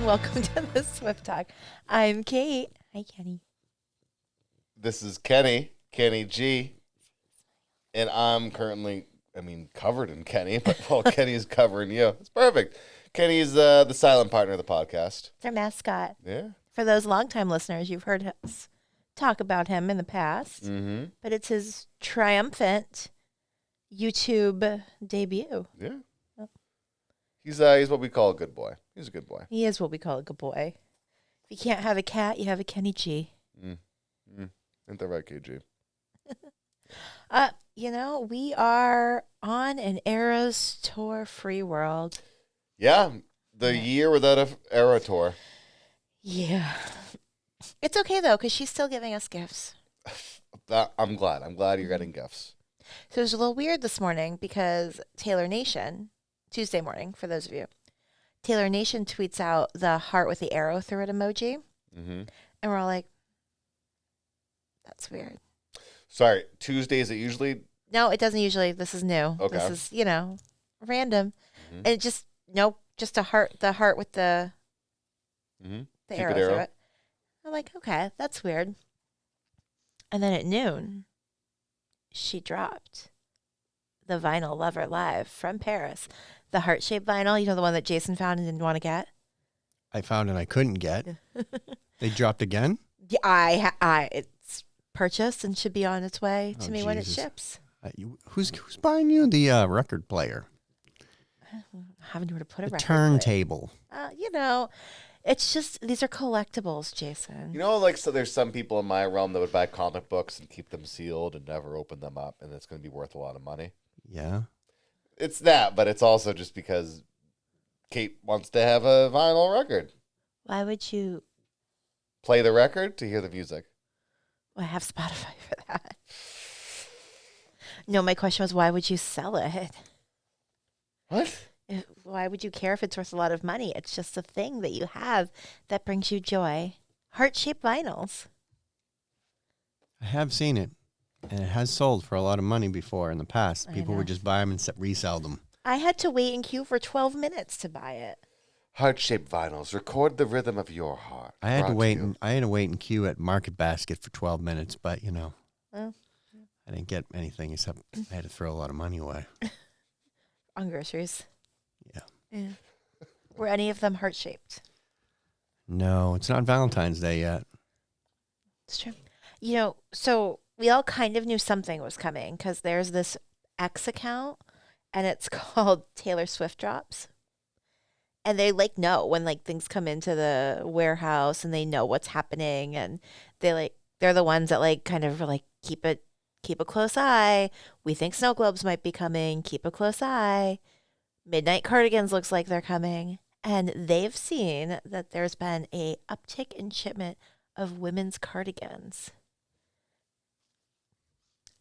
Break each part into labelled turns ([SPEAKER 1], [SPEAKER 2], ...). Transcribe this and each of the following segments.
[SPEAKER 1] everyone. Welcome to the Swift Talk. I'm Kate. Hi, Kenny.
[SPEAKER 2] This is Kenny G, and I'm currently, covered in Kenny, but while Kenny's covering you, it's perfect. Kenny's the silent partner of the podcast.
[SPEAKER 1] It's our mascot.
[SPEAKER 2] Yeah.
[SPEAKER 1] For those longtime listeners, you've heard us talk about him in the past,
[SPEAKER 2] Mm-hmm.
[SPEAKER 1] but it's his triumphant YouTube debut.
[SPEAKER 2] Yeah.
[SPEAKER 1] Oh.
[SPEAKER 2] He's what we call a good boy. He's a good boy.
[SPEAKER 1] He is what we call a good boy. If you can't have a cat, you have a Kenny G.
[SPEAKER 2] Ain't that right, KG?
[SPEAKER 1] We are on an Eras Tour free world.
[SPEAKER 2] Yeah. The year without a era tour.
[SPEAKER 1] Yeah. It's okay, though, because she's still giving us gifts.
[SPEAKER 2] I'm glad. I'm glad you're getting gifts.
[SPEAKER 1] So it was a little weird this morning because Taylor Nation, Tuesday morning, for those of you, Taylor Nation tweets out the heart with the arrow through it emoji.
[SPEAKER 2] Mm-hmm.
[SPEAKER 1] And we're all like, that's weird.
[SPEAKER 2] Sorry, Tuesdays it usually.
[SPEAKER 1] No, it doesn't usually. This is new.
[SPEAKER 2] Okay.
[SPEAKER 1] This is, random.
[SPEAKER 2] Mm-hmm.
[SPEAKER 1] And it just, nope, just the heart with the arrow through it. I'm like, okay, that's weird. And then at noon, she dropped the vinyl Lover Live from Paris. The heart-shaped vinyl, the one that Jason found and didn't want to get?
[SPEAKER 3] I found and I couldn't get. They dropped again?
[SPEAKER 1] Yeah, it's purchased and should be on its way to me when it
[SPEAKER 3] Jesus.
[SPEAKER 1] ships.
[SPEAKER 3] Who's buying you the record player?
[SPEAKER 1] Having to put a
[SPEAKER 3] The
[SPEAKER 1] record
[SPEAKER 3] turntable.
[SPEAKER 1] it's just, these are collectibles, Jason.
[SPEAKER 2] So there's some people in my realm that would buy comic books and keep them sealed and never open them up, and it's going to be worth a lot of money.
[SPEAKER 3] Yeah.
[SPEAKER 2] It's that, but it's also just because Kate wants to have a vinyl record.
[SPEAKER 1] Why would you?
[SPEAKER 2] Play the record to hear the music.
[SPEAKER 1] Well, I have Spotify for that. No, my question was, why would you sell it?
[SPEAKER 2] What?
[SPEAKER 1] Why would you care if it's worth a lot of money? It's just a thing that you have that brings you joy. Heart-shaped vinyls.
[SPEAKER 3] I have seen it. And it has sold for a lot of money before in the past.
[SPEAKER 1] I
[SPEAKER 3] People
[SPEAKER 1] know.
[SPEAKER 3] would just buy them and resell them.
[SPEAKER 1] I had to wait in queue for 12 minutes to buy it.
[SPEAKER 2] Heart-shaped vinyls. Record the rhythm of your heart.
[SPEAKER 3] I had to
[SPEAKER 2] Brought
[SPEAKER 3] wait.
[SPEAKER 2] you.
[SPEAKER 3] I had to wait in queue at Market Basket for 12 minutes, but
[SPEAKER 1] Well,
[SPEAKER 3] I didn't get anything except I had to throw a lot of money away.
[SPEAKER 1] on groceries.
[SPEAKER 3] Yeah.
[SPEAKER 1] Were any of them heart-shaped?
[SPEAKER 3] No, it's not Valentine's Day yet.
[SPEAKER 1] It's true. So we all kind of knew something was coming because there's this X account and it's called Taylor Swift Drops. And they know when things come into the warehouse and they know what's happening, and they're the ones that kind of keep a close eye. We think snow globes might be coming. Keep a close eye. Midnight cardigans looks like they're coming. And they've seen that there's been a uptick in shipment of women's cardigans.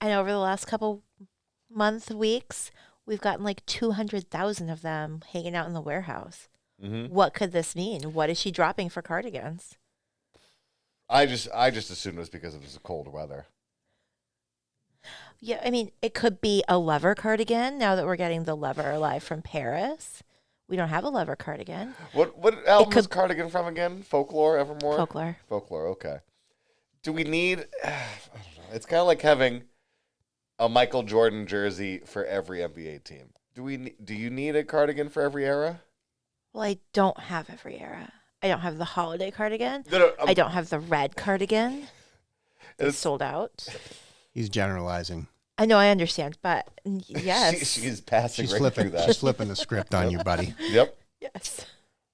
[SPEAKER 1] And over the last couple weeks, we've gotten 200,000 of them hanging out in the warehouse.
[SPEAKER 2] Mm-hmm.
[SPEAKER 1] What could this mean? What is she dropping for cardigans?
[SPEAKER 2] I just assumed it was because it was the cold weather.
[SPEAKER 1] Yeah, it could be a Lover cardigan now that we're getting the Lover Live from Paris. We don't have a Lover cardigan.
[SPEAKER 2] What album is Cardigan from again? Folklore, Evermore?
[SPEAKER 1] Folklore.
[SPEAKER 2] Okay. Do we need... I don't know. It's kind of like having a Michael Jordan jersey for every NBA team. Do you need a cardigan for every era?
[SPEAKER 1] Well, I don't have every era. I don't have the holiday cardigan.
[SPEAKER 2] No,
[SPEAKER 1] I don't have the red cardigan. It's sold out.
[SPEAKER 3] He's generalizing.
[SPEAKER 1] I know, I understand, but yes.
[SPEAKER 2] She's passing
[SPEAKER 3] She's
[SPEAKER 2] right
[SPEAKER 3] flipping.
[SPEAKER 2] through that.
[SPEAKER 3] She's flipping the script on you, buddy.
[SPEAKER 2] Yep.
[SPEAKER 1] Yes.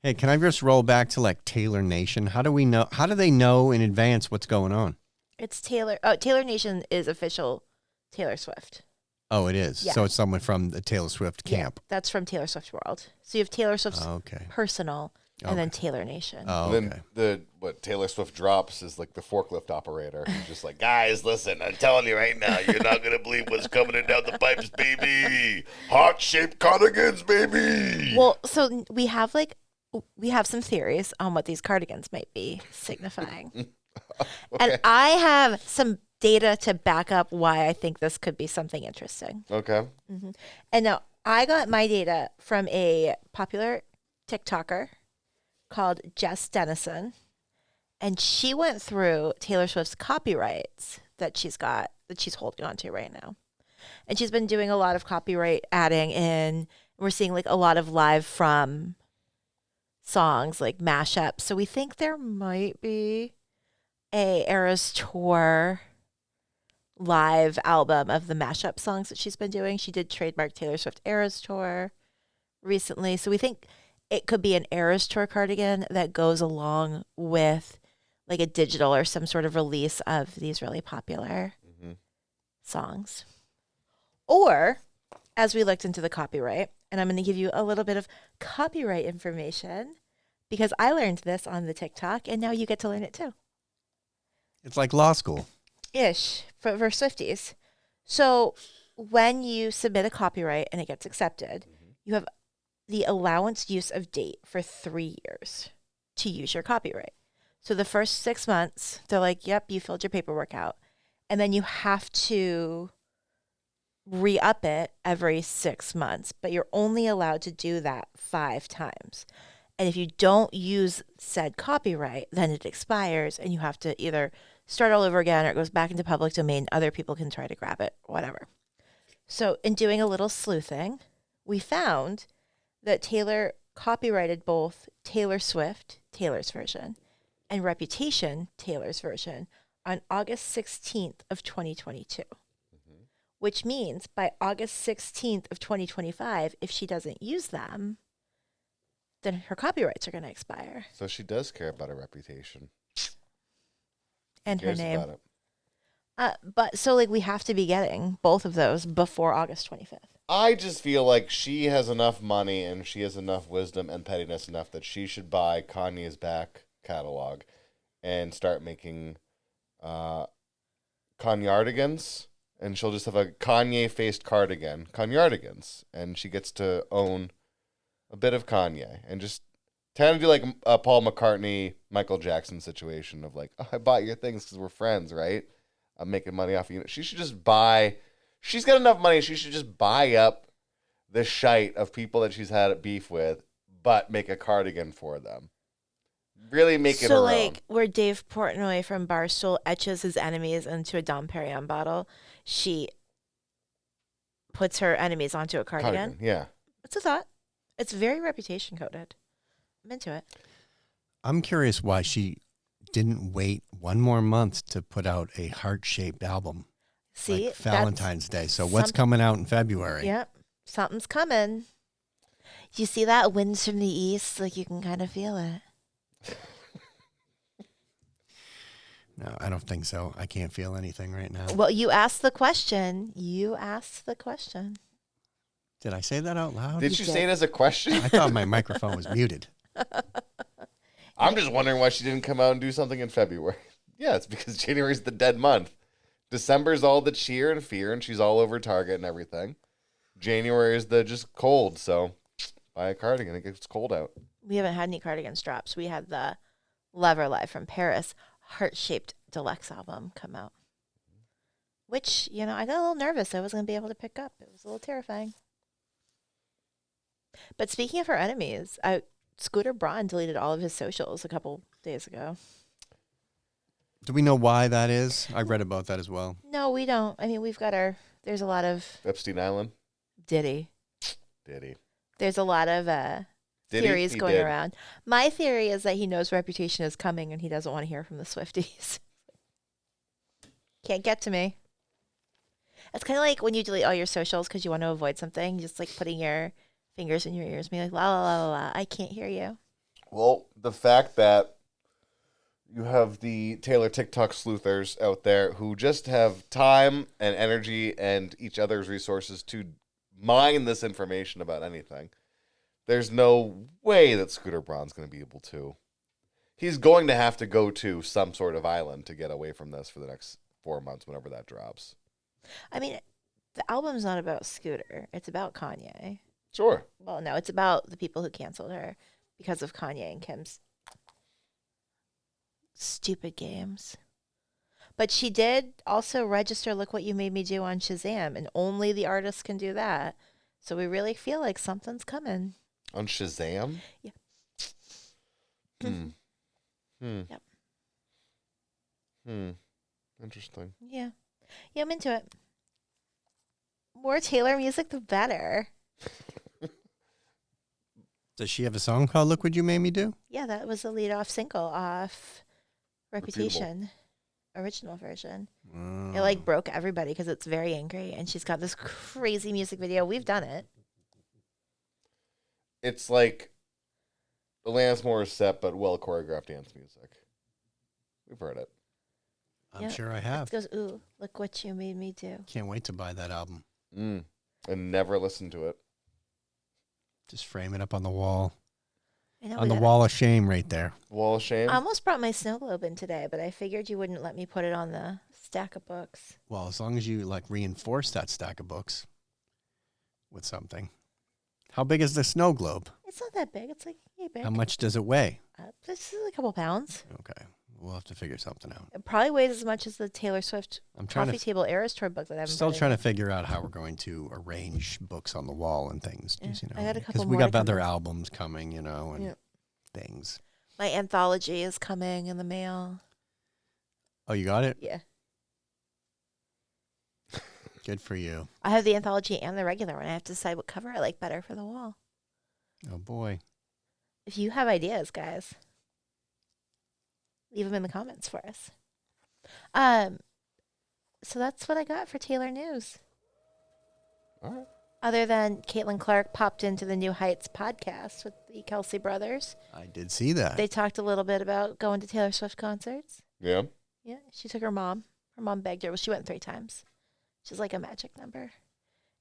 [SPEAKER 3] Hey, can I just roll back to Taylor Nation? How do we know? How do they know in advance what's going on?
[SPEAKER 1] It's Taylor. Oh, Taylor Nation is official Taylor Swift.
[SPEAKER 3] Oh, it is.
[SPEAKER 1] Yeah.
[SPEAKER 3] So it's someone from the Taylor Swift camp.
[SPEAKER 1] Yeah, that's from Taylor Swift World. So you have Taylor Swift's
[SPEAKER 3] Okay.
[SPEAKER 1] personal and then Taylor Nation.
[SPEAKER 3] Oh,
[SPEAKER 2] And
[SPEAKER 3] okay.
[SPEAKER 2] then what Taylor Swift drops is the forklift operator. He's just guys, listen, I'm telling you right now, you're not going to believe what's coming in down the pipes, baby. Heart-shaped cardigans, baby.
[SPEAKER 1] Well, so we have some theories on what these cardigans might be signifying. And I have some data to back up why I think this could be something interesting.
[SPEAKER 2] Okay.
[SPEAKER 1] And now I got my data from a popular TikToker called Jess Dennison, and she went through Taylor Swift's copyrights that she's holding on to right now. And she's been doing a lot of copyright adding in. We're seeing like a lot of live from songs, like mashups. So we think there might be a Eras Tour live album of the mashup songs that she's been doing. She did trademark Taylor Swift Eras Tour recently. So we think it could be an Eras Tour cardigan that goes along with like a digital or some sort of release of these really popular songs. Or, as we looked into the copyright, and I'm going to give you a little bit of copyright information because I learned this on the TikTok, and now you get to learn it too.
[SPEAKER 3] It's like law school.
[SPEAKER 1] Ish, for Swifties. So, when you submit a copyright and it gets accepted, you have the allowance use of date for 3 years to use your copyright. So, the first 6 months, they're like, yep, you filled your paperwork out. And then you have to re-up it every 6 months, but you're only allowed to do that 5 times. And if you don't use said copyright, then it expires and you have to either start all over again or it goes back into public domain. Other people can try to grab it, whatever. So in doing a little sleuthing, we found that Taylor copyrighted both Taylor Swift, Taylor's version, and Reputation, Taylor's version, on August 16th of 2022. Which means by August 16th of 2025, if she doesn't use them, then her copyrights are going to expire.
[SPEAKER 2] So she does care about her reputation.
[SPEAKER 1] And her
[SPEAKER 2] Cares
[SPEAKER 1] name.
[SPEAKER 2] about it.
[SPEAKER 1] But so like we have to be getting both of those before August 25th.
[SPEAKER 2] I just feel like she has enough money and she has enough wisdom and pettiness enough that she should buy Kanye's back catalog and start making Kanyardigans. And she'll just have a Kanye-faced cardigan, Kanyardigans, and she gets to own a bit of Kanye and just kind of do like a Paul McCartney, Michael Jackson situation of like, oh, I bought your things because we're friends, right? I'm making money off of you. She should just buy. She's got enough money. She should just buy up the shite of people that she's had beef with, but make a cardigan for them. Really make it her
[SPEAKER 1] So
[SPEAKER 2] own.
[SPEAKER 1] like where Dave Portnoy from Barstool etches his enemies into a Dom Perignon bottle, she puts her enemies onto a cardigan.
[SPEAKER 2] Yeah.
[SPEAKER 1] It's a thought. It's very reputation coded. I'm into it.
[SPEAKER 3] I'm curious why she didn't wait one more month to put out a heart-shaped album
[SPEAKER 1] See,
[SPEAKER 3] like Valentine's Day. So what's coming out in February?
[SPEAKER 1] Yep, something's coming. You see that winds from the east? Like you can kind of feel it.
[SPEAKER 3] No, I don't think so. I can't feel anything right now.
[SPEAKER 1] Well, you asked the question.
[SPEAKER 3] Did I say that out loud?
[SPEAKER 2] Did you say it as a question?
[SPEAKER 3] I thought my microphone was muted.
[SPEAKER 2] I'm just wondering why she didn't come out and do something in February. Yeah, it's because January's the dead month. December's all the cheer and fear, and she's all over Target and everything. January is the just cold, so buy a cardigan. It gets cold out.
[SPEAKER 1] We haven't had any cardigans drops. We had the Lover Live from Paris heart-shaped deluxe album come out, which, you know, I got a little nervous I wasn't going to be able to pick up. It was a little terrifying. But speaking of her enemies, Scooter Braun deleted all of his socials a couple days ago.
[SPEAKER 2] Do
[SPEAKER 3] we know why that is? I read about that as well.
[SPEAKER 1] No, we don't. I mean, there's a lot of
[SPEAKER 2] Epstein Island?
[SPEAKER 1] Diddy. There's a lot of theories going around. My theory is that he knows Reputation is coming and he doesn't want to hear from the Swifties. Can't get to me. It's kind of like when you delete all your socials because you want to avoid something, just like putting your fingers in your ears, being like, la, la, la, la, la, I can't hear you.
[SPEAKER 2] Well, the fact that you have the Taylor TikTok sleuthers out there who just have time and energy and each other's resources to mine this information about anything. There's no way that Scooter Braun's going to be able to. He's going to have to go to some sort of island to get away from this for the next 4 months, whenever that drops.
[SPEAKER 1] I mean, the album's not about Scooter. It's about Kanye.
[SPEAKER 2] Sure.
[SPEAKER 1] Well, no, it's about the people who canceled her because of Kanye and Kim's stupid games. But she did also register Look What You Made Me Do on Shazam, and only the artist can do that. So we really feel like something's coming.
[SPEAKER 2] On Shazam?
[SPEAKER 1] Yeah.
[SPEAKER 2] Hmm. Hmm.
[SPEAKER 1] Yep.
[SPEAKER 2] Hmm. Interesting.
[SPEAKER 1] Yeah. Yeah, I'm into it. More Taylor music, the better.
[SPEAKER 3] Does she have a song called "Look What You Made Me Do"?
[SPEAKER 1] Yeah, that was the lead off single off Reputation, original version. It like broke everybody because it's very angry, and she's got this crazy music video. We've done it.
[SPEAKER 2] It's like Alanis Morissette, but well choreographed dance music. We've heard it.
[SPEAKER 3] I'm
[SPEAKER 1] Yep.
[SPEAKER 3] sure I
[SPEAKER 1] It
[SPEAKER 3] have.
[SPEAKER 1] goes, ooh, look what you made me do.
[SPEAKER 3] Can't wait to buy that album.
[SPEAKER 2] And never listened to it.
[SPEAKER 3] Just frame it up on the wall.
[SPEAKER 1] I know,
[SPEAKER 3] On
[SPEAKER 1] we
[SPEAKER 3] the
[SPEAKER 1] got-
[SPEAKER 3] wall of shame right there.
[SPEAKER 2] Wall of shame.
[SPEAKER 1] I almost brought my snow globe in today, but I figured you wouldn't let me put it on the stack of books.
[SPEAKER 3] Well, as long as you like reinforce that stack of books with something. How big is the snow globe?
[SPEAKER 1] It's not that big. It's like, hey, big.
[SPEAKER 3] How much does it weigh?
[SPEAKER 1] This is a couple pounds.
[SPEAKER 3] Okay. We'll have to figure something out.
[SPEAKER 1] It probably weighs as much as the Taylor Swift
[SPEAKER 3] I'm trying
[SPEAKER 1] coffee
[SPEAKER 3] to
[SPEAKER 1] table Eras Tour book that I haven't
[SPEAKER 3] still
[SPEAKER 1] brought in
[SPEAKER 3] trying to
[SPEAKER 1] yet.
[SPEAKER 3] figure out how we're going to arrange books on the wall and things.
[SPEAKER 1] Yeah,
[SPEAKER 3] Just, you know,
[SPEAKER 1] I got a couple
[SPEAKER 3] because we
[SPEAKER 1] more to
[SPEAKER 3] got
[SPEAKER 1] come
[SPEAKER 3] other
[SPEAKER 1] in.
[SPEAKER 3] albums coming, you know, and
[SPEAKER 1] Yeah.
[SPEAKER 3] things.
[SPEAKER 1] My anthology is coming in the mail.
[SPEAKER 3] Oh, you got it?
[SPEAKER 1] Yeah.
[SPEAKER 3] Good for you.
[SPEAKER 1] I have the anthology and the regular one. I have to decide what cover I like better for the wall.
[SPEAKER 3] Oh boy.
[SPEAKER 1] If you have ideas, guys, leave them in the comments for us. So that's what I got for Taylor News.
[SPEAKER 2] All right.
[SPEAKER 1] Other than Caitlin Clark popped into the New Heights podcast with the Kelsey brothers.
[SPEAKER 3] I did see that.
[SPEAKER 1] They talked a little bit about going to Taylor Swift concerts.
[SPEAKER 2] Yeah.
[SPEAKER 1] Yeah, she took her mom. Her mom begged her. Well, she went 3 times. She's like a magic number.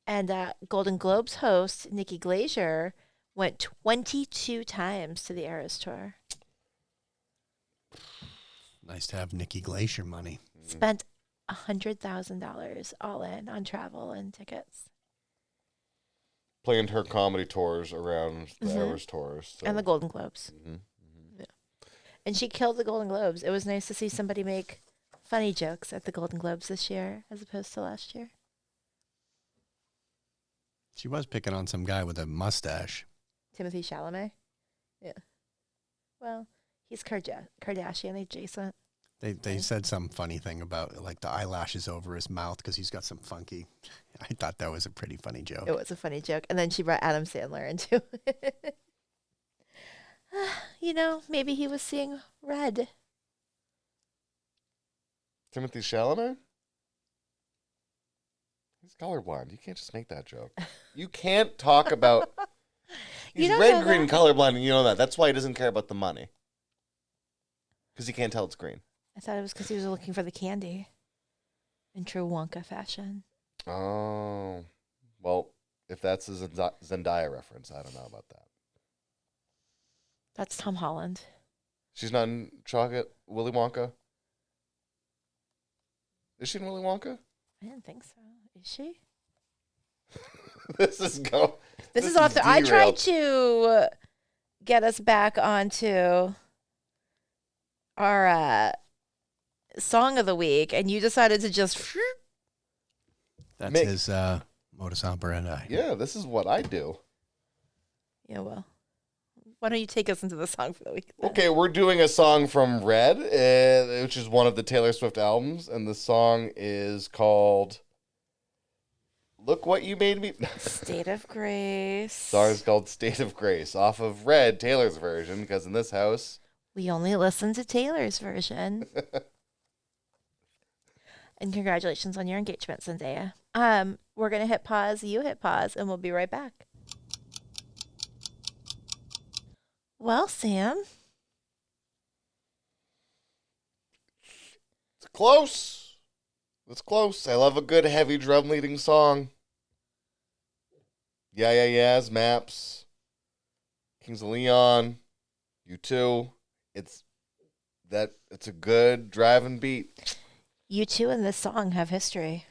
[SPEAKER 1] And Golden Globes host Nikki Glaser went 22 times to the Eras Tour.
[SPEAKER 3] Nice to have Nikki Glacier money.
[SPEAKER 1] Spent $100,000 all in on travel and tickets.
[SPEAKER 2] Planned her comedy tours around the
[SPEAKER 1] Mhm.
[SPEAKER 2] Eras tours. So.
[SPEAKER 1] And the Golden Globes.
[SPEAKER 2] Mhm.
[SPEAKER 1] And she killed the Golden Globes. It was nice to see somebody make funny jokes at the Golden Globes this year as opposed to last year.
[SPEAKER 3] She was picking on some guy with a mustache.
[SPEAKER 1] Timothy Chalamet. Yeah. Well, he's Kardashian adjacent.
[SPEAKER 3] They said some funny thing about like the eyelashes over his mouth because he's got some funky. I thought that was a pretty funny joke.
[SPEAKER 1] It was a funny joke. And then she brought Adam Sandler into it. You know, maybe he was seeing red.
[SPEAKER 2] Timothy Chalamet? He's colorblind. You can't just make that joke. You can't talk about.
[SPEAKER 1] You
[SPEAKER 2] He's
[SPEAKER 1] don't
[SPEAKER 2] red,
[SPEAKER 1] know
[SPEAKER 2] green, and
[SPEAKER 1] that.
[SPEAKER 2] colorblind, and you know that. That's why he doesn't care about the money. Because he can't tell it's green.
[SPEAKER 1] I thought it was because he was looking for the candy in true Wonka fashion.
[SPEAKER 2] Oh. Well, if that's a Zendaya reference, I don't know about that.
[SPEAKER 1] That's Tom Holland.
[SPEAKER 2] She's not in Chocolate Willy Wonka? Is she in Willy Wonka?
[SPEAKER 1] I didn't think so. Is she?
[SPEAKER 2] This is go.
[SPEAKER 1] This is off. I tried
[SPEAKER 2] derailed.
[SPEAKER 1] to get us back onto our song of the week, and you decided to just.
[SPEAKER 3] That's
[SPEAKER 2] Mick.
[SPEAKER 3] his modus operandi.
[SPEAKER 2] Yeah, this is what I do.
[SPEAKER 1] Yeah, well, why don't you take us into the song for the week? then?
[SPEAKER 2] Okay, we're doing a song from Red, which is one of the Taylor Swift albums, and the song is called "Look What You Made Me."
[SPEAKER 1] State of Grace.
[SPEAKER 2] Song is called "State of Grace" off of Red, Taylor's version, because in this house,
[SPEAKER 1] We only listen to Taylor's version. And congratulations on your engagement, Zendaya. We're gonna hit pause. You hit pause, and we'll be right back. Well, Sam,
[SPEAKER 2] it's close. It's close. I love a good heavy drum leading song. Yeah, yeah, yeahs, Maps, Kings of Leon, U2. It's a good driving beat.
[SPEAKER 1] you two and this song have history.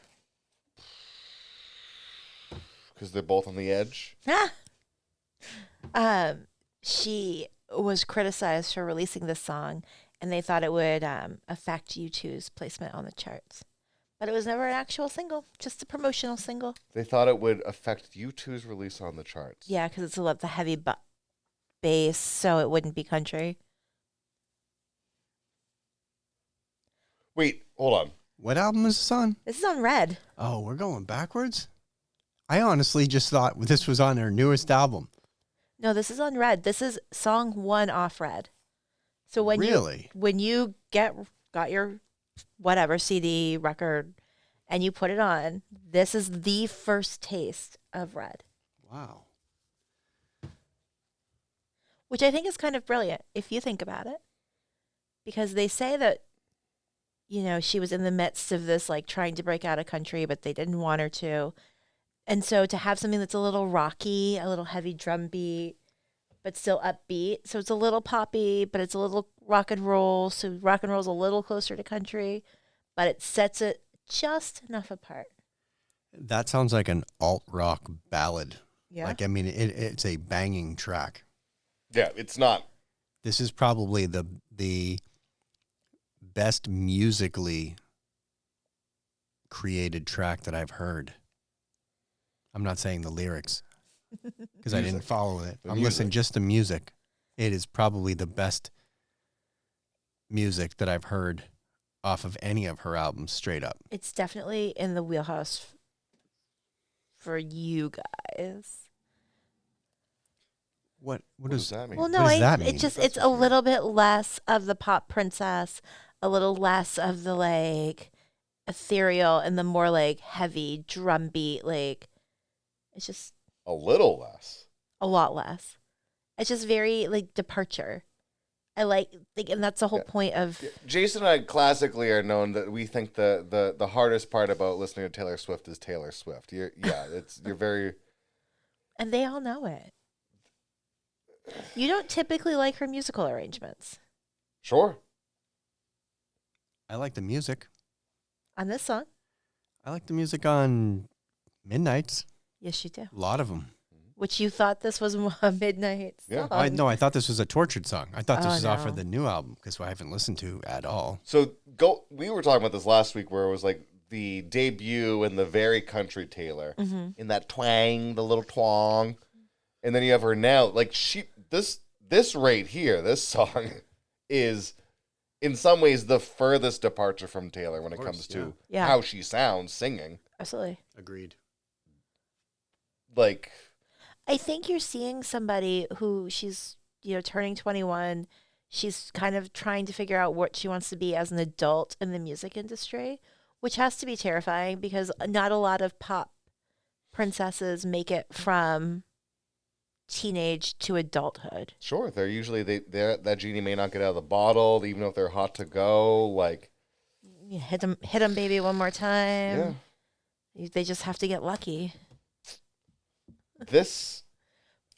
[SPEAKER 2] Because they're both on the edge.
[SPEAKER 1] She was criticized for releasing this song, and they thought it would affect U2's placement on the charts. But it was never an actual single, just a promotional single.
[SPEAKER 2] They thought it would affect U2's release on the charts.
[SPEAKER 1] Yeah, because it's the heavy bass, so it wouldn't be country.
[SPEAKER 2] Wait, hold on.
[SPEAKER 3] What album is this on?
[SPEAKER 1] This is on Red.
[SPEAKER 3] Oh, we're going backwards? I honestly just thought this was on her newest album.
[SPEAKER 1] No, this is on Red. This is song 1 off Red. So
[SPEAKER 3] Really?
[SPEAKER 1] when you got your whatever CD record and you put it on, this is the first taste of Red,
[SPEAKER 3] Wow.
[SPEAKER 1] which I think is kind of brilliant if you think about it. Because they say that, you know, she was in the midst of this, like trying to break out of country, but they didn't want her to. And so to have something that's a little rocky, a little heavy drum beat, but still upbeat. So it's a little poppy, but it's a little rock and roll. So rock and roll's a little closer to country, but it sets it just enough apart.
[SPEAKER 3] That sounds like an alt rock ballad.
[SPEAKER 1] Yeah.
[SPEAKER 3] Like, I mean, it's a banging track.
[SPEAKER 2] Yeah, it's not.
[SPEAKER 3] This is probably the best musically created track that I've heard. I'm not saying the lyrics because I didn't follow it.
[SPEAKER 2] The
[SPEAKER 3] I'm listening
[SPEAKER 2] music.
[SPEAKER 3] just to music. It is probably the best music that I've heard off of any of her albums, straight up.
[SPEAKER 1] It's definitely in the wheelhouse for you guys.
[SPEAKER 3] What
[SPEAKER 2] What
[SPEAKER 3] does
[SPEAKER 2] does that mean?
[SPEAKER 1] Well,
[SPEAKER 3] What
[SPEAKER 1] no,
[SPEAKER 3] does that mean?
[SPEAKER 1] it just,
[SPEAKER 2] That's
[SPEAKER 1] it's a
[SPEAKER 2] just weird.
[SPEAKER 1] little bit less of the pop princess, a little less of the like ethereal and the more like heavy drum beat. Like, it's just
[SPEAKER 2] A little less.
[SPEAKER 1] a lot less. It's just very like departure. I like, and that's the whole
[SPEAKER 2] Yeah.
[SPEAKER 1] point of,
[SPEAKER 2] Jason and I classically are known that we think the hardest part about listening to Taylor Swift is Taylor Swift. You're very
[SPEAKER 1] and they all know it. You don't typically like her musical arrangements
[SPEAKER 2] sure.
[SPEAKER 3] I like the music.
[SPEAKER 1] on this song.
[SPEAKER 3] I like the music on Midnights.
[SPEAKER 1] Yes, you do.
[SPEAKER 3] A lot of them.
[SPEAKER 1] Which you thought this was a midnight
[SPEAKER 2] Yeah.
[SPEAKER 1] song.
[SPEAKER 3] I thought this was a Tortured song. I thought this
[SPEAKER 1] Oh,
[SPEAKER 3] was off
[SPEAKER 1] no.
[SPEAKER 3] of the new album because I haven't listened to at all.
[SPEAKER 2] So we were talking about this last week where it was like the debut and the very country Taylor
[SPEAKER 1] Mm-hmm.
[SPEAKER 2] in that twang, the little twang. And then you have her now. Like this right here, this song is in some ways the furthest departure from Taylor when it
[SPEAKER 3] course,
[SPEAKER 2] comes to
[SPEAKER 1] Yeah.
[SPEAKER 2] how she sounds singing.
[SPEAKER 1] Absolutely.
[SPEAKER 3] Agreed.
[SPEAKER 2] Like
[SPEAKER 1] I think you're seeing somebody who she's, you know, turning 21. She's kind of trying to figure out what she wants to be as an adult in the music industry, which has to be terrifying because not a lot of pop princesses make it from teenage to adulthood.
[SPEAKER 2] sure, they're usually that genie may not get out of the bottle, even if they're hot to go. Like
[SPEAKER 1] You hit them, baby, one more
[SPEAKER 2] yeah,
[SPEAKER 1] time. They just have to get lucky.
[SPEAKER 2] this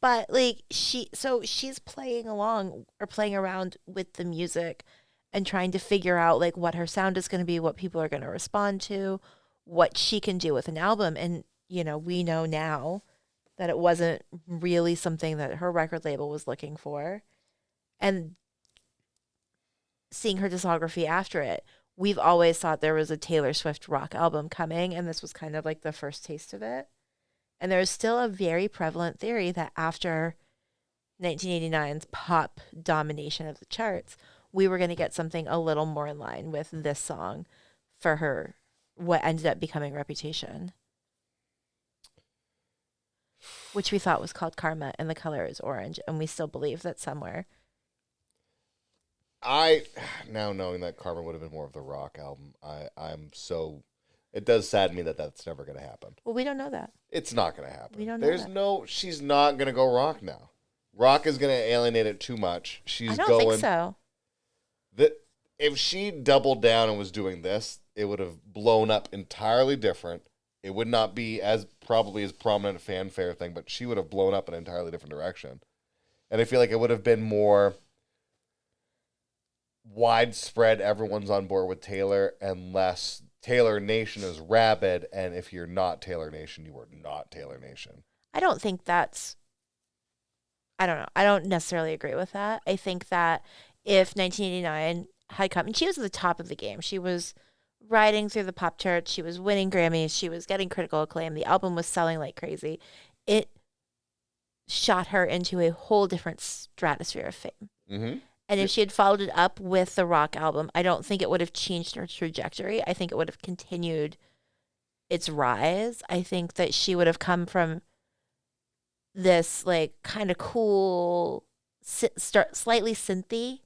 [SPEAKER 1] But like she's playing along or playing around with the music and trying to figure out like what her sound is going to be, what people are going to respond to, what she can do with an album. And you know, we know now that it wasn't really something that her record label was looking for. And seeing her discography after it, we've always thought there was a Taylor Swift rock album coming, and this was kind of like the first taste of it. And there's still a very prevalent theory that after 1989's pop domination of the charts, we were going to get something a little more in line with this song for her, what ended up becoming Reputation, which we thought was called Karma, and the color is orange. And we still believe that somewhere.
[SPEAKER 2] I now knowing that Karma would have been more of the rock album. I'm so it does sadden me that that's never going to happen.
[SPEAKER 1] Well, we don't know that.
[SPEAKER 2] It's not going to happen.
[SPEAKER 1] We don't know
[SPEAKER 2] There's
[SPEAKER 1] that.
[SPEAKER 2] no. She's not going to go rock now. Rock is going to alienate it too much. She's
[SPEAKER 1] I don't
[SPEAKER 2] going.
[SPEAKER 1] think so.
[SPEAKER 2] That if she doubled down and was doing this, it would have blown up entirely different. It would not be as probably as prominent a fanfare thing, but she would have blown up in an entirely different direction. And I feel like it would have been more widespread. Everyone's on board with Taylor, and less Taylor Nation is rabid. And if you're not Taylor Nation, you are not Taylor Nation.
[SPEAKER 1] I don't think that's. I don't know. I don't necessarily agree with that. I think that if 1989 had come, and she was at the top of the game, she was riding through the pop charts, she was winning Grammys, she was getting critical acclaim, the album was selling like crazy. It shot her into a whole different stratosphere of fame.
[SPEAKER 2] Mm-hmm.
[SPEAKER 1] And if she had followed it up with the rock album, I don't think it would have changed her trajectory. I think it would have continued its rise. I think that she would have come from this like kind of cool, slightly synthy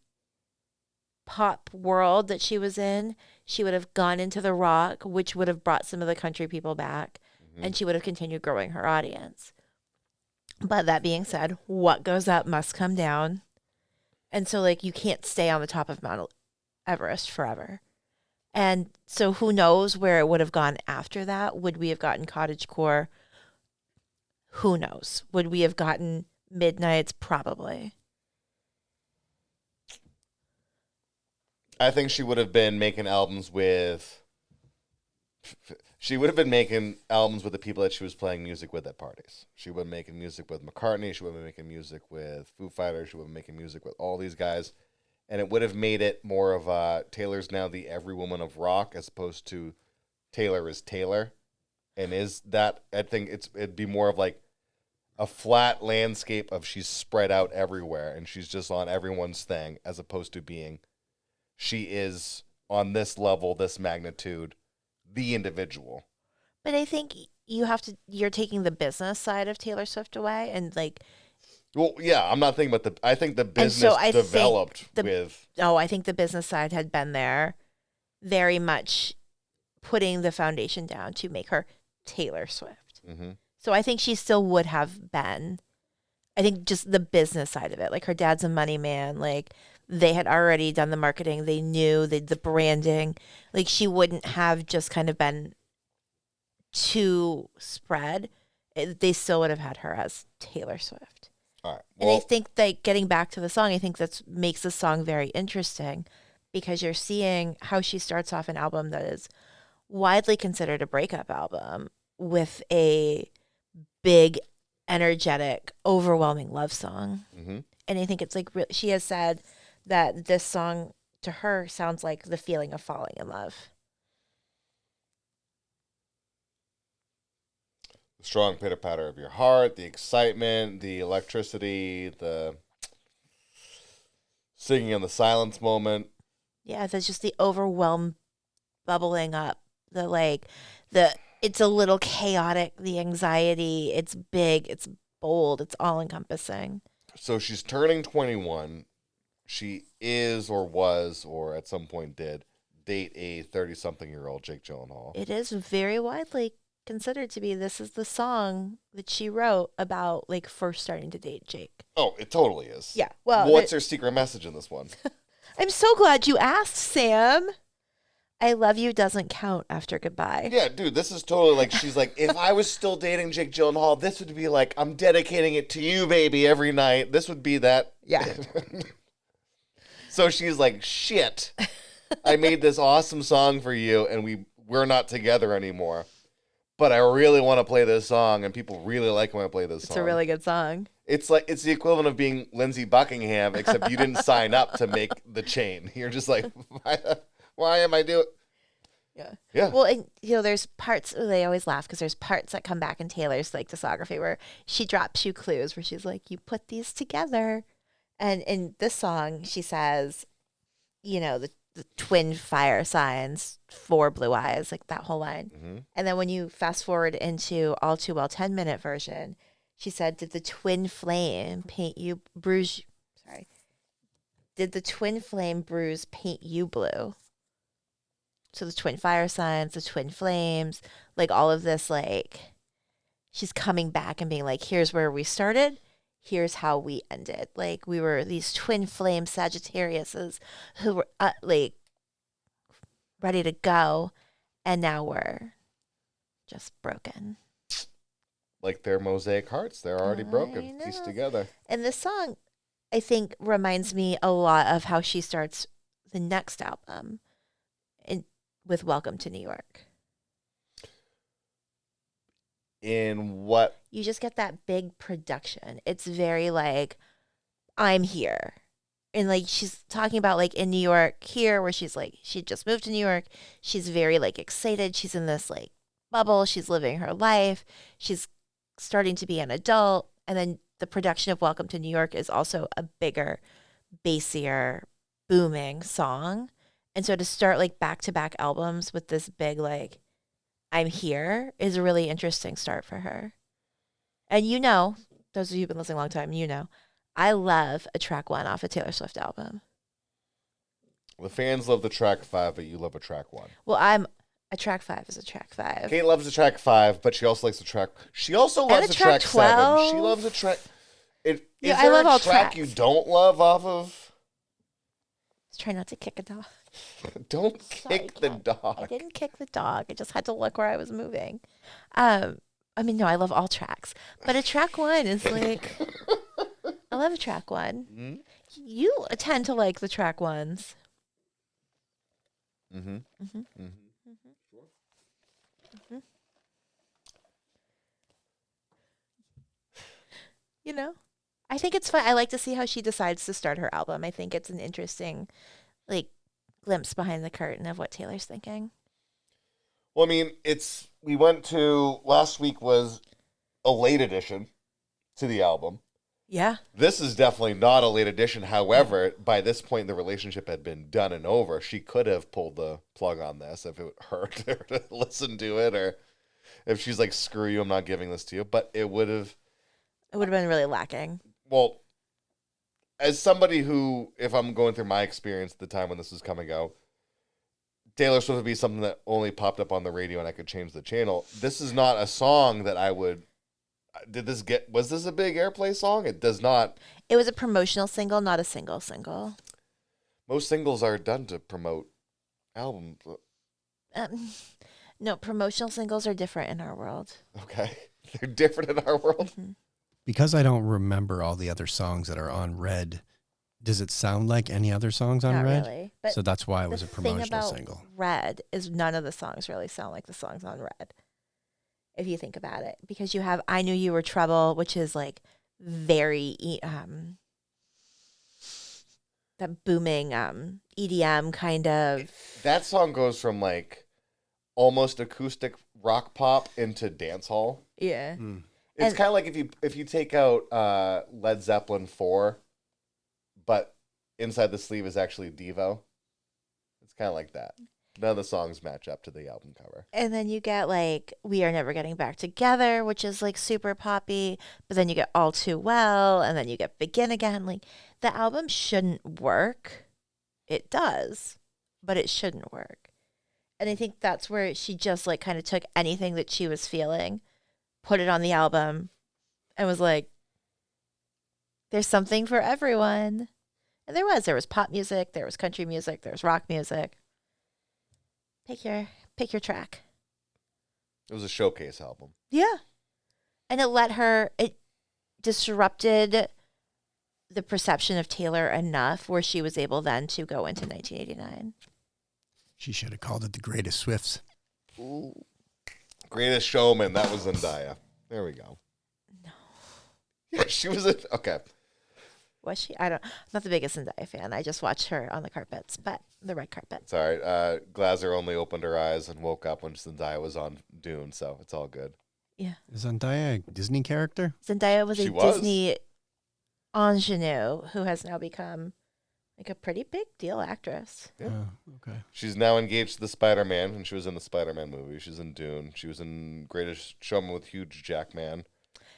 [SPEAKER 1] pop world that she was in. She would have gone into the rock, which would have brought some of the country people back, and she would have continued growing her audience. But that being said, what goes up must come down. And so, like, you can't stay on the top of Mount Everest forever. And so, who knows where it would have gone after that? Would we have gotten cottagecore? Who knows? Would we have gotten Midnights? Probably.
[SPEAKER 2] I think she would have been making albums with. She would have been making albums with the people that she was playing music with at parties. She would have been making music with McCartney. She would have been making music with Foo Fighters. She would have been making music with all these guys. And it would have made it more of Taylor's now the every woman of rock as opposed to Taylor is Taylor. And is that, I think it'd be more of like a flat landscape of she's spread out everywhere and she's just on everyone's thing as opposed to being, she is on this level, this magnitude, the individual.
[SPEAKER 1] But I think you're taking the business side of Taylor Swift away and like.
[SPEAKER 2] Well, yeah, I'm not thinking about I think the business developed with.
[SPEAKER 1] Oh, I think the business side had been there very much putting the foundation down to make her Taylor Swift.
[SPEAKER 2] Mm-hmm.
[SPEAKER 1] So I think she still would have been. I think just the business side of it, like her dad's a money man, like they had already done the marketing, they knew the branding, like she wouldn't have just kind of been too spread. They still would have had her as Taylor Swift.
[SPEAKER 2] All right.
[SPEAKER 1] Well, and I think that getting back to the song, I think that makes the song very interesting because you're seeing how she starts off an album that is widely considered a breakup album with a big, energetic, overwhelming love song.
[SPEAKER 2] Mm-hmm.
[SPEAKER 1] And I think it's like she has said that this song to her sounds like the feeling of falling in love.
[SPEAKER 2] The strong pitter patter of your heart, the excitement, the electricity, the singing in the silence moment.
[SPEAKER 1] Yeah, there's just the overwhelm bubbling up. It's a little chaotic, the anxiety, it's big, it's bold, it's all encompassing.
[SPEAKER 2] So she's turning 21. She is or was or at some point did date a 30-something-year-old Jake Gyllenhaal.
[SPEAKER 1] It is very widely considered to be this is the song that she wrote about like first starting to date Jake.
[SPEAKER 2] Oh, it totally is.
[SPEAKER 1] Yeah. Well,
[SPEAKER 2] what's her secret message in this one?
[SPEAKER 1] I'm so glad you asked, Sam. I love you doesn't count after goodbye.
[SPEAKER 2] Yeah, dude, this is totally like, she's like, if I was still dating Jake Gyllenhaal, this would be like, I'm dedicating it to you, baby, every night. This would be that.
[SPEAKER 1] Yeah.
[SPEAKER 2] So she's like, shit, I made this awesome song for you, and we're not together anymore. But I really want to play this song, and people really like when I play this song.
[SPEAKER 1] It's a really good song.
[SPEAKER 2] It's like, it's the equivalent of being Lindsey Buckingham, except you didn't sign up to make the chain. You're just like, why am I doing?
[SPEAKER 1] Yeah.
[SPEAKER 2] Yeah.
[SPEAKER 1] Well, and, there's parts, they always laugh because there's parts that come back in Taylor's like discography where she drops you clues where she's like, you put these together. And in this song, she says, the twin fire signs, 4 blue eyes, like that whole line.
[SPEAKER 2] Mm-hmm.
[SPEAKER 1] And then when you fast forward into All Too Well 10-minute version, she said, did the twin flame bruise paint you blue? So the twin fire signs, the twin flames, like all of this, like she's coming back and being like, here's where we started. Here's how we ended. Like we were these twin flame Sagittariuses who were like ready to go. And now we're just broken.
[SPEAKER 2] Like their mosaic hearts. They're already broken, pieced together.
[SPEAKER 1] And this song, I think, reminds me a lot of how she starts the next album with Welcome to New York.
[SPEAKER 2] In what?
[SPEAKER 1] You just get that big production. It's very like, I'm here. And like she's talking about like in New York here where she's like, she just moved to New York. She's very like excited. She's in this like bubble. She's living her life. She's starting to be an adult. And then the production of Welcome to New York is also a bigger bassier, booming song. And so to start like back-to-back albums with this big like I'm here is a really interesting start for her. And you know, those of you who've been listening a long time, you know, I love a track one off a Taylor Swift album.
[SPEAKER 2] The fans love the track 5, but you love a track 1.
[SPEAKER 1] Well, I'm a track 5 is a track 5.
[SPEAKER 2] Kate loves the track 5, but she also likes the track. She also
[SPEAKER 1] And
[SPEAKER 2] loves
[SPEAKER 1] a
[SPEAKER 2] the
[SPEAKER 1] track
[SPEAKER 2] track
[SPEAKER 1] 12.
[SPEAKER 2] 7. She loves the track. Is
[SPEAKER 1] Yeah, I
[SPEAKER 2] there
[SPEAKER 1] love
[SPEAKER 2] a
[SPEAKER 1] all
[SPEAKER 2] track
[SPEAKER 1] tracks.
[SPEAKER 2] you don't love off of?
[SPEAKER 1] Let's try not to kick a dog.
[SPEAKER 2] Don't
[SPEAKER 1] Sorry,
[SPEAKER 2] kick the
[SPEAKER 1] Kat. I
[SPEAKER 2] dog.
[SPEAKER 1] didn't kick the dog. I just had to look where I was moving. I mean, no, I love all tracks, but a track one is like, I love a track one.
[SPEAKER 2] Mm-hmm.
[SPEAKER 1] You tend to like the track ones.
[SPEAKER 2] Mm-hmm.
[SPEAKER 1] Mm-hmm.
[SPEAKER 2] Mm-hmm.
[SPEAKER 1] Mm-hmm. You know, I think it's fun. I like to see how she decides to start her album. I think it's an interesting, like, glimpse behind the curtain of what Taylor's thinking.
[SPEAKER 2] Well, I mean, we went to last week was a late edition to the album.
[SPEAKER 1] Yeah.
[SPEAKER 2] This is definitely not a late edition. However, by this point, the relationship had been done and over. She could have pulled the plug on this if it hurt her to listen to it, or if she's like, "Screw you, I'm not giving this to you." But it would have.
[SPEAKER 1] It would have been really lacking.
[SPEAKER 2] Well, as somebody who, if I'm going through my experience at the time when this was coming out, Taylor Swift would be something that only popped up on the radio and I could change the channel. This is not a song that I would. Was this a big airplay song? It does not.
[SPEAKER 1] It was a promotional single, not a single.
[SPEAKER 2] Most singles are done to promote albums.
[SPEAKER 1] No, promotional singles are different in our world.
[SPEAKER 2] Okay. They're different in our world.
[SPEAKER 1] Mhm.
[SPEAKER 3] Because I don't remember all the other songs that are on Red, does it sound like any other songs on
[SPEAKER 1] Not
[SPEAKER 3] Red?
[SPEAKER 1] really. But
[SPEAKER 3] So that's why it was
[SPEAKER 1] the
[SPEAKER 3] a
[SPEAKER 1] thing
[SPEAKER 3] promotional
[SPEAKER 1] about
[SPEAKER 3] single.
[SPEAKER 1] Red is none of the songs really sound like the songs on Red. If you think about it, because you have "I Knew You Were Trouble," which is like very that booming EDM kind of.
[SPEAKER 2] That song goes from like almost acoustic rock pop into dance hall.
[SPEAKER 1] Yeah.
[SPEAKER 2] It's
[SPEAKER 1] And-
[SPEAKER 2] kind of like if you take out Led Zeppelin 4, but inside the sleeve is actually Devo. It's kind of like that. None of the songs match up to the album cover.
[SPEAKER 1] And then you get like "We Are Never Getting Back Together," which is like super poppy, but then you get "All Too Well," and then you get "Begin Again." Like the album shouldn't work. It does, but it shouldn't work. And I think that's where she just like kind of took anything that she was feeling, put it on the album, and was like, there's something for everyone. And there was pop music, there was country music, there was rock music. Pick your track.
[SPEAKER 2] It was a showcase album.
[SPEAKER 1] Yeah. And it disrupted the perception of Taylor enough where she was able then to go into 1989.
[SPEAKER 3] She should have called it the Greatest Swifts.
[SPEAKER 2] Ooh. Greatest Showman. That was Zendaya. There we go.
[SPEAKER 1] No.
[SPEAKER 2] Yeah, she was a... Okay.
[SPEAKER 1] Was she? I'm not the biggest Zendaya fan. I just watched her on the carpets, but the red carpet.
[SPEAKER 2] It's all right. Glaser only opened her eyes and woke up when Zendaya was on Dune, so it's all good.
[SPEAKER 1] Yeah.
[SPEAKER 3] Is Zendaya a Disney character?
[SPEAKER 1] Zendaya was
[SPEAKER 2] She
[SPEAKER 1] a
[SPEAKER 2] was.
[SPEAKER 1] Disney ingenue who has now become like a pretty big deal actress.
[SPEAKER 2] Yeah.
[SPEAKER 3] Oh, okay.
[SPEAKER 2] She's now engaged to the Spider-Man, and she was in the Spider-Man movie. She's in Dune. She was in Greatest Showman with Hugh Jackman.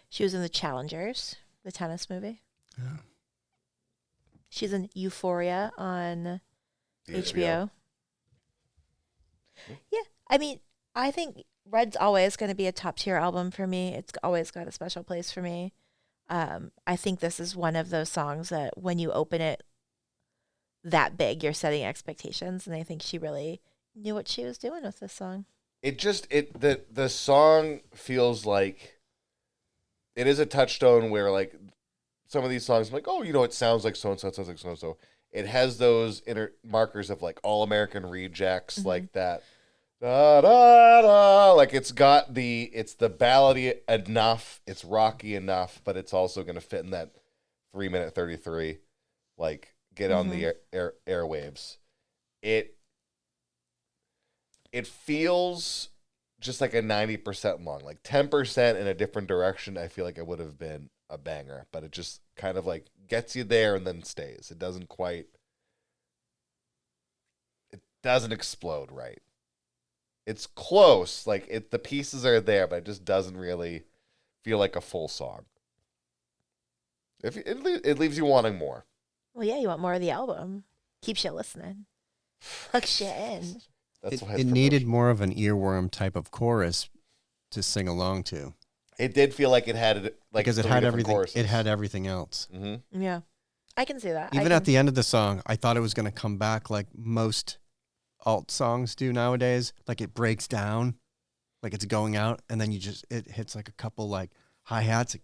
[SPEAKER 1] She was in The Challengers, the tennis movie.
[SPEAKER 3] Yeah.
[SPEAKER 1] She's in Euphoria on
[SPEAKER 2] The
[SPEAKER 1] HBO. Yeah, I mean, I think Red's always going to be a top tier album for me. It's always got a special place for me. I think this is one of those songs that when you open it that big, you're setting expectations, and I think she really knew what she was doing with this song.
[SPEAKER 2] The song feels like it is a touchstone where like some of these songs I'm like, oh, it sounds like so and so, it sounds like so and so. It has those inner markers of like All American Rejects,
[SPEAKER 1] Mm-hmm.
[SPEAKER 2] like that. Da, da, da. Like it's the ballady enough, it's rocky enough, but it's also going to fit in that 3-minute 33. Like get on the airwaves. It feels just like a 90% long, like 10% in a different direction. I feel like it would have been a banger, but it just kind of like gets you there and then stays. It doesn't explode right. It's close, like the pieces are there, but it just doesn't really feel like a full song. It leaves you wanting more.
[SPEAKER 1] Well, yeah, you want more of the album. Keeps you listening. Hooks you in.
[SPEAKER 2] That's why
[SPEAKER 3] It needed more of an earworm type of chorus to sing along to.
[SPEAKER 2] It did feel like it had like
[SPEAKER 3] because it
[SPEAKER 2] three
[SPEAKER 3] had
[SPEAKER 2] different
[SPEAKER 3] everything.
[SPEAKER 2] choruses.
[SPEAKER 3] It had everything else.
[SPEAKER 2] Mm-hmm.
[SPEAKER 1] Yeah. I can see that.
[SPEAKER 3] Even at the end of the song, I thought it was going to come back like most alt songs do nowadays. Like it breaks down, like it's going out, and then it hits like a couple like hi-hats, like,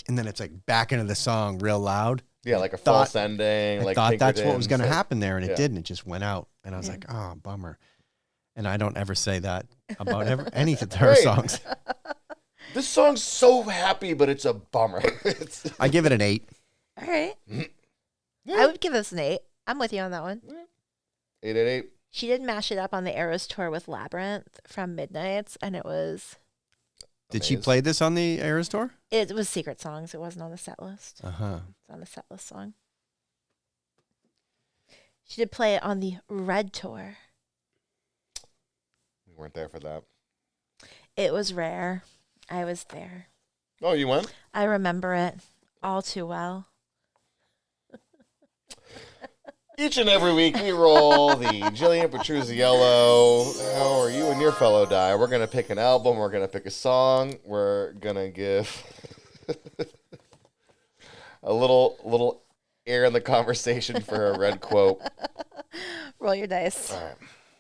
[SPEAKER 3] and then it's like back into the song real loud.
[SPEAKER 2] Yeah, like a false ending.
[SPEAKER 3] I thought that's what was going to
[SPEAKER 2] Pinkertons,
[SPEAKER 3] happen there, and it
[SPEAKER 2] yeah.
[SPEAKER 3] didn't. It just went out, and I was like, oh, bummer. And I don't ever say that about any of her
[SPEAKER 2] Right.
[SPEAKER 3] songs.
[SPEAKER 2] This song's so happy, but it's a bummer.
[SPEAKER 3] I give it an 8.
[SPEAKER 1] All right.
[SPEAKER 2] Yeah.
[SPEAKER 1] I would give this an 8. I'm with you on that one.
[SPEAKER 2] 888.
[SPEAKER 1] She did mash it up on the Eras tour with Labyrinth from Midnights, and it was
[SPEAKER 3] Did she
[SPEAKER 2] Amazing.
[SPEAKER 3] play this on the Eras tour?
[SPEAKER 1] it was secret songs. It wasn't on the set list.
[SPEAKER 3] Uh-huh.
[SPEAKER 1] It's on the set list song. She did play it on the Red tour.
[SPEAKER 2] We weren't there for that.
[SPEAKER 1] It was rare. I was there.
[SPEAKER 2] Oh, you went?
[SPEAKER 1] I remember it all too well.
[SPEAKER 2] Each and every week we roll the Jillian Petruzziello. How are you and your fellow die? We're going to pick an album. We're going to pick a song. We're going to give a little air in the conversation for a red quote.
[SPEAKER 1] Roll your dice.
[SPEAKER 2] All right.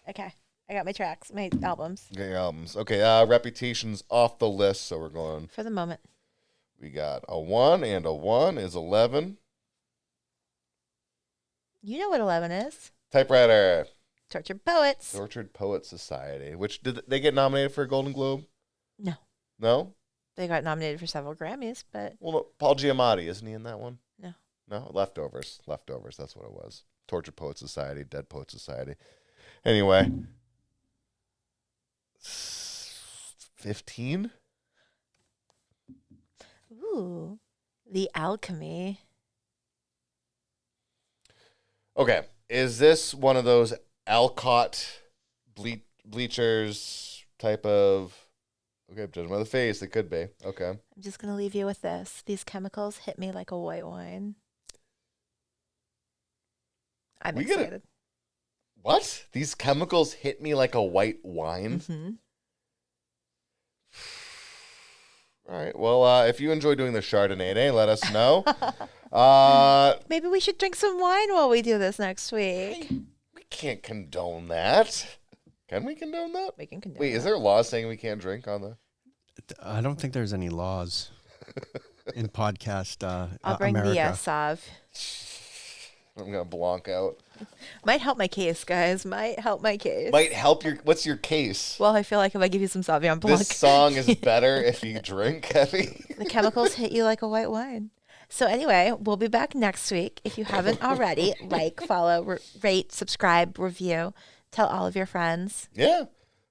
[SPEAKER 1] Okay. I got my tracks, my albums
[SPEAKER 2] Get your albums. Okay, Reputation's off the list, so we're going.
[SPEAKER 1] for the moment.
[SPEAKER 2] We got a 1, and a 1 is 11.
[SPEAKER 1] You know what 11 is?
[SPEAKER 2] Typewriter.
[SPEAKER 1] Tortured Poets.
[SPEAKER 2] Tortured Poet Society. Which, did they get nominated for a Golden Globe?
[SPEAKER 1] No.
[SPEAKER 2] No?
[SPEAKER 1] They got nominated for several Grammys, but
[SPEAKER 2] Well, no, Paul Giamatti, isn't he in that one?
[SPEAKER 1] No.
[SPEAKER 2] No? Leftovers. Leftovers, that's what it was. Tortured Poet Society, Dead Poet Society. Anyway. 15?
[SPEAKER 1] ooh, The Alchemy.
[SPEAKER 2] Okay. Is this one of those Alcott bleachers type of... Okay, judging by the face, it could be. Okay.
[SPEAKER 1] I'm just going to leave you with this. These chemicals hit me like a white wine. I'm
[SPEAKER 2] We get it.
[SPEAKER 1] excited.
[SPEAKER 2] What? These chemicals hit me like a white wine?
[SPEAKER 1] Mm-hmm.
[SPEAKER 2] All right. Well, if you enjoy doing the Chardonnay, let us know.
[SPEAKER 1] Maybe we should drink some wine while we do this next week.
[SPEAKER 2] We can't condone that. Can we condone that?
[SPEAKER 1] We can condone
[SPEAKER 2] Wait, is
[SPEAKER 1] that.
[SPEAKER 2] there a law saying we can't drink on the...
[SPEAKER 3] I don't think there's any laws in podcast
[SPEAKER 1] I'll bring
[SPEAKER 3] America.
[SPEAKER 1] the Sauv.
[SPEAKER 2] I'm going to blank out.
[SPEAKER 1] Might help my case, guys. Might help my case.
[SPEAKER 2] Might help your... What's your case?
[SPEAKER 1] Well, I feel like if I give you some Sauvignon Blanc,
[SPEAKER 2] This song is better if you drink heavy.
[SPEAKER 1] the chemicals hit you like a white wine. So anyway, we'll be back next week. If you haven't already, like, follow, rate, subscribe, review, tell all of your friends.
[SPEAKER 2] Yeah.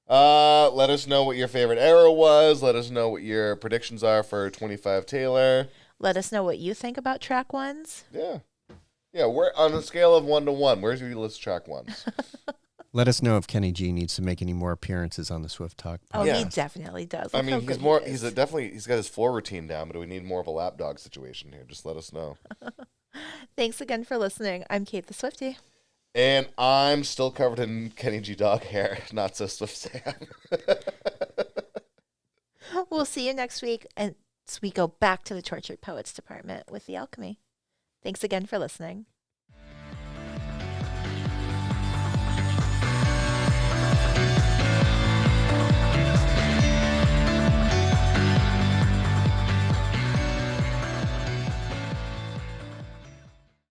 [SPEAKER 2] Let us know what your favorite era was. Let us know what your predictions are for 25 Taylor.
[SPEAKER 1] Let us know what you think about track ones.
[SPEAKER 2] Yeah. Yeah, we're on a scale of 1 to 1. Where's your list track ones?
[SPEAKER 3] Let us know if Kenny G needs to make any more appearances on the Swift Talk.
[SPEAKER 1] Oh,
[SPEAKER 2] Yeah.
[SPEAKER 1] he definitely does.
[SPEAKER 2] I
[SPEAKER 1] Look how
[SPEAKER 2] mean, he's
[SPEAKER 1] good
[SPEAKER 2] more.
[SPEAKER 1] he
[SPEAKER 2] He's
[SPEAKER 1] is.
[SPEAKER 2] he's got his floor routine down, but do we need more of a lapdog situation here? Just let us know.
[SPEAKER 1] Thanks again for listening. I'm Kate the Swiftie.
[SPEAKER 2] And I'm still covered in Kenny G dog hair, not so Swift Sam.
[SPEAKER 1] We'll see you next week, and we go back to the Tortured Poets department with The Alchemy. Thanks again for listening.